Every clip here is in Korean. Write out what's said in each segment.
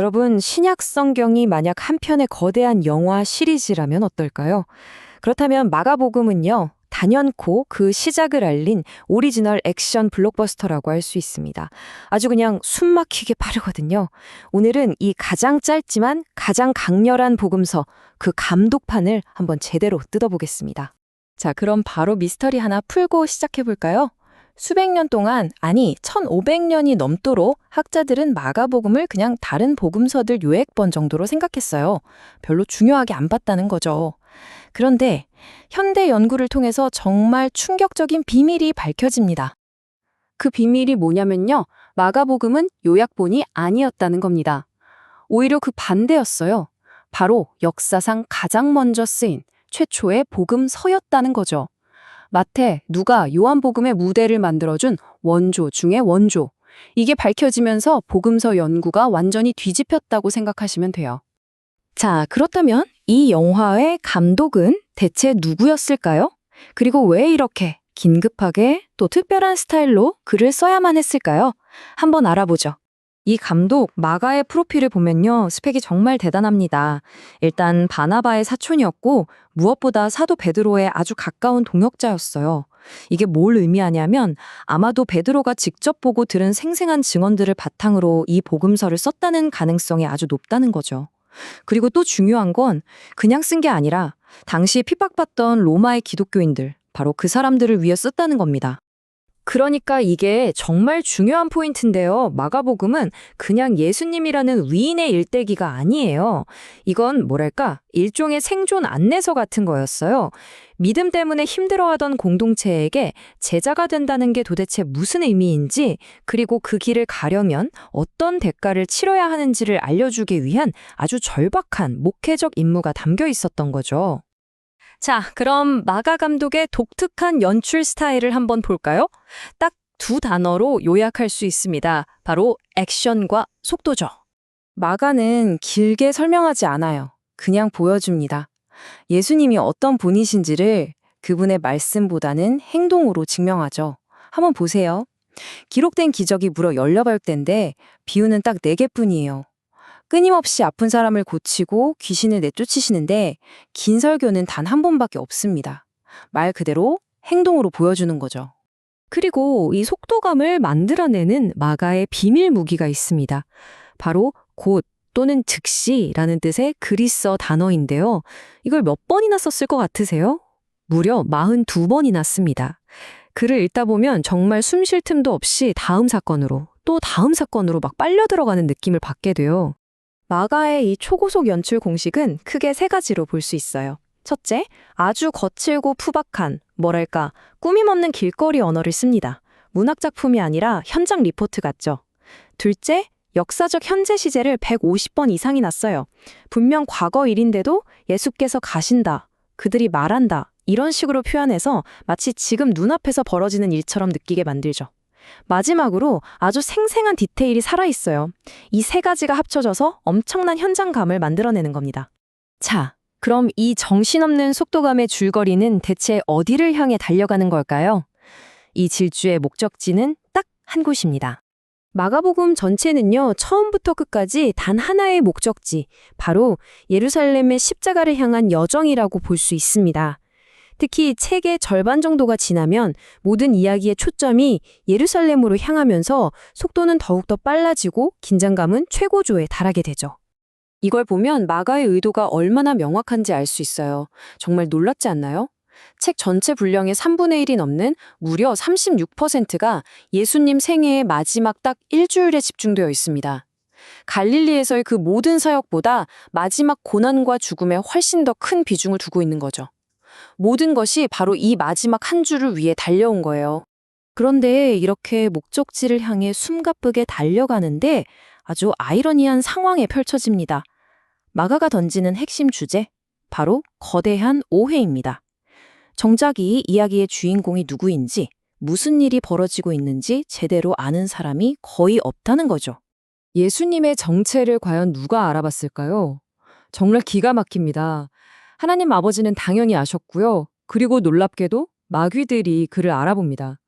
여러분, 신약 성경이 만약 한 편의 거대한 영화 시리즈라면 어떨까요? 그렇다면 마가복음은요, 단연코 그 시작을 알린 오리지널 액션 블록버스터라고 할 수 있습니다. 아주 그냥 숨막히게 빠르거든요. 오늘은 이 가장 짧지만 가장 강렬한 복음서, 그 감독판을 한번 제대로 뜯어보겠습니다. 자, 그럼 바로 미스터리 하나 풀고 시작해볼까요? 수백 년 동안, 아니 1500년이 넘도록 학자들은 마가복음을 그냥 다른 복음서들 요약본 정도로 생각했어요. 별로 중요하게 안 봤다는 거죠. 그런데 현대 연구를 통해서 정말 충격적인 비밀이 밝혀집니다. 그 비밀이 뭐냐면요. 마가복음은 요약본이 아니었다는 겁니다. 오히려 그 반대였어요. 바로 역사상 가장 먼저 쓰인 최초의 복음서였다는 거죠. 마태, 누가, 요한복음의 무대를 만들어준 원조 중의 원조. 이게 밝혀지면서 복음서 연구가 완전히 뒤집혔다고 생각하시면 돼요. 자, 그렇다면 이 영화의 감독은 대체 누구였을까요? 그리고 왜 이렇게 긴급하게 또 특별한 스타일로 글을 써야만 했을까요? 한번 알아보죠. 이 감독 마가의 프로필을 보면요, 스펙이 정말 대단합니다. 일단 바나바의 사촌이었고 무엇보다 사도 베드로의 아주 가까운 동역자였어요. 이게 뭘 의미하냐면 아마도 베드로가 직접 보고 들은 생생한 증언들을 바탕으로 이 복음서를 썼다는 가능성이 아주 높다는 거죠. 그리고 또 중요한 건 그냥 쓴 게 아니라 당시 핍박받던 로마의 기독교인들, 바로 그 사람들을 위해 썼다는 겁니다. 그러니까 이게 정말 중요한 포인트인데요. 마가복음은 그냥 예수님이라는 위인의 일대기가 아니에요. 이건 뭐랄까, 일종의 생존 안내서 같은 거였어요. 믿음 때문에 힘들어하던 공동체에게 제자가 된다는 게 도대체 무슨 의미인지, 그리고 그 길을 가려면 어떤 대가를 치러야 하는지를 알려주기 위한 아주 절박한 목회적 임무가 담겨 있었던 거죠. 자, 그럼 마가 감독의 독특한 연출 스타일을 한번 볼까요? 딱 두 단어로 요약할 수 있습니다. 바로 액션과 속도죠. 마가는 길게 설명하지 않아요. 그냥 보여줍니다. 예수님이 어떤 분이신지를 그분의 말씀보다는 행동으로 증명하죠. 한번 보세요. 기록된 기적이 무려 18대인데 비유는 딱 4개뿐이에요. 끊임없이 아픈 사람을 고치고 귀신을 내쫓으시는데 긴 설교는 단 한 번밖에 없습니다. 말 그대로 행동으로 보여주는 거죠. 그리고 이 속도감을 만들어내는 마가의 비밀 무기가 있습니다. 바로 곧 또는 즉시라는 뜻의 그리스어 단어인데요. 이걸 몇 번이나 썼을 것 같으세요? 무려 42번이나 씁니다. 글을 읽다 보면 정말 숨 쉴 틈도 없이 다음 사건으로 또 다음 사건으로 막 빨려 들어가는 느낌을 받게 돼요. 마가의 이 초고속 연출 공식은 크게 3가지로 볼 수 있어요. 첫째, 아주 거칠고 푸박한, 뭐랄까, 꾸밈 없는 길거리 언어를 씁니다. 문학작품이 아니라 현장 리포트 같죠. 둘째, 역사적 현재 시제를 150번 이상이나 써요. 분명 과거 일인데도 예수께서 가신다, 그들이 말한다, 이런 식으로 표현해서 마치 지금 눈앞에서 벌어지는 일처럼 느끼게 만들죠. 마지막으로 아주 생생한 디테일이 살아있어요. 이 3가지가 합쳐져서 엄청난 현장감을 만들어내는 겁니다. 자, 그럼 이 정신없는 속도감의 줄거리는 대체 어디를 향해 달려가는 걸까요? 이 질주의 목적지는 딱 한 곳입니다. 마가복음 전체는요, 처음부터 끝까지 단 하나의 목적지, 바로 예루살렘의 십자가를 향한 여정이라고 볼 수 있습니다. 특히 책의 절반 정도가 지나면 모든 이야기의 초점이 예루살렘으로 향하면서 속도는 더욱더 빨라지고 긴장감은 최고조에 달하게 되죠. 이걸 보면 마가의 의도가 얼마나 명확한지 알 수 있어요. 정말 놀랍지 않나요? 책 전체 분량의 3분의 1이 넘는 무려 36%가 예수님 생애의 마지막 딱 일주일에 집중되어 있습니다. 갈릴리에서의 그 모든 사역보다 마지막 고난과 죽음에 훨씬 더 큰 비중을 두고 있는 거죠. 모든 것이 바로 이 마지막 한 주를 위해 달려온 거예요. 그런데 이렇게 목적지를 향해 숨가쁘게 달려가는데 아주 아이러니한 상황에 펼쳐집니다. 마가가 던지는 핵심 주제, 바로 거대한 오해입니다. 정작 이 이야기의 주인공이 누구인지, 무슨 일이 벌어지고 있는지 제대로 아는 사람이 거의 없다는 거죠. 예수님의 정체를 과연 누가 알아봤을까요? 정말 기가 막힙니다. 하나님 아버지는 당연히 아셨고요. 그리고 놀랍게도 마귀들이 그를 알아봅니다.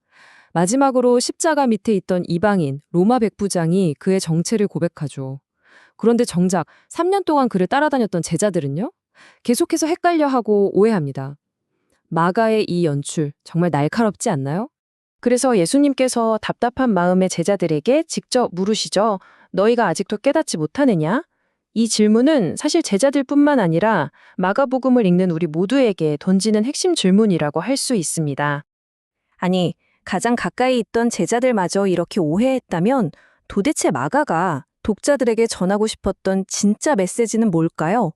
마지막으로 십자가 밑에 있던 이방인 로마 백부장이 그의 정체를 고백하죠. 그런데 정작 3년 동안 그를 따라다녔던 제자들은요? 계속해서 헷갈려하고 오해합니다. 마가의 이 연출 정말 날카롭지 않나요? 그래서 예수님께서 답답한 마음의 제자들에게 직접 물으시죠. 너희가 아직도 깨닫지 못하느냐? 이 질문은 사실 제자들뿐만 아니라 마가복음을 읽는 우리 모두에게 던지는 핵심 질문이라고 할 수 있습니다. 아니, 가장 가까이 있던 제자들마저 이렇게 오해했다면 도대체 마가가 독자들에게 전하고 싶었던 진짜 메시지는 뭘까요?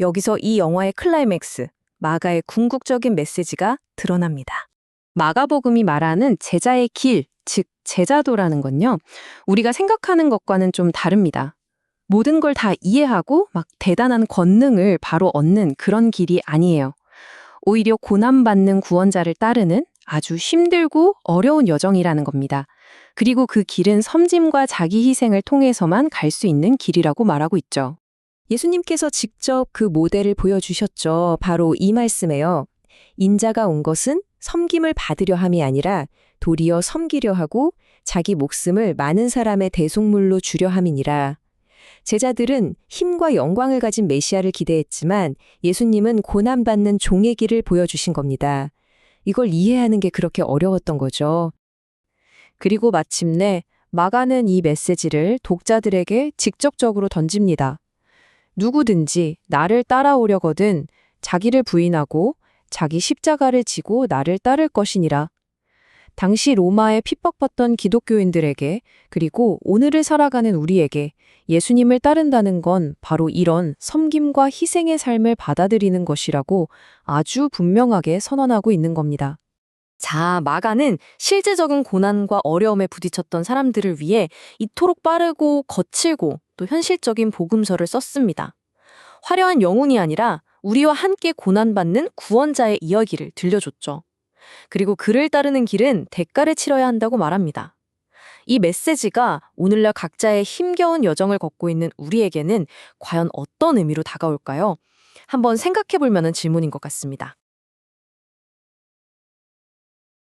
여기서 이 영화의 클라이맥스, 마가의 궁극적인 메시지가 드러납니다. 마가복음이 말하는 제자의 길, 즉 제자도라는 건요. 우리가 생각하는 것과는 좀 다릅니다. 모든 걸 다 이해하고 막 대단한 권능을 바로 얻는 그런 길이 아니에요. 오히려 고난받는 구원자를 따르는 아주 힘들고 어려운 여정이라는 겁니다. 그리고 그 길은 섬짐과 자기 희생을 통해서만 갈 수 있는 길이라고 말하고 있죠. 예수님께서 직접 그 모델을 보여주셨죠. 바로 이 말씀에요. 인자가 온 것은 섬김을 받으려 함이 아니라 도리어 섬기려 하고 자기 목숨을 많은 사람의 대속물로 주려 함이니라. 제자들은 힘과 영광을 가진 메시아를 기대했지만 예수님은 고난받는 종의 길을 보여주신 겁니다. 이걸 이해하는 게 그렇게 어려웠던 거죠. 그리고 마침내 마가는 이 메시지를 독자들에게 직접적으로 던집니다. 누구든지 나를 따라오려거든 자기를 부인하고 자기 십자가를 지고 나를 따를 것이니라. 당시 로마에 핍박받던 기독교인들에게 그리고 오늘을 살아가는 우리에게 예수님을 따른다는 건 바로 이런 섬김과 희생의 삶을 받아들이는 것이라고 아주 분명하게 선언하고 있는 겁니다. 자, 마가는 실제적인 고난과 어려움에 부딪혔던 사람들을 위해 이토록 빠르고 거칠고 또 현실적인 복음서를 썼습니다. 화려한 영웅이 아니라 우리와 함께 고난받는 구원자의 이야기를 들려줬죠. 그리고 그를 따르는 길은 대가를 치러야 한다고 말합니다. 이 메시지가 오늘날 각자의 힘겨운 여정을 걷고 있는 우리에게는 과연 어떤 의미로 다가올까요? 한번 생각해 볼 만한 질문인 것 같습니다.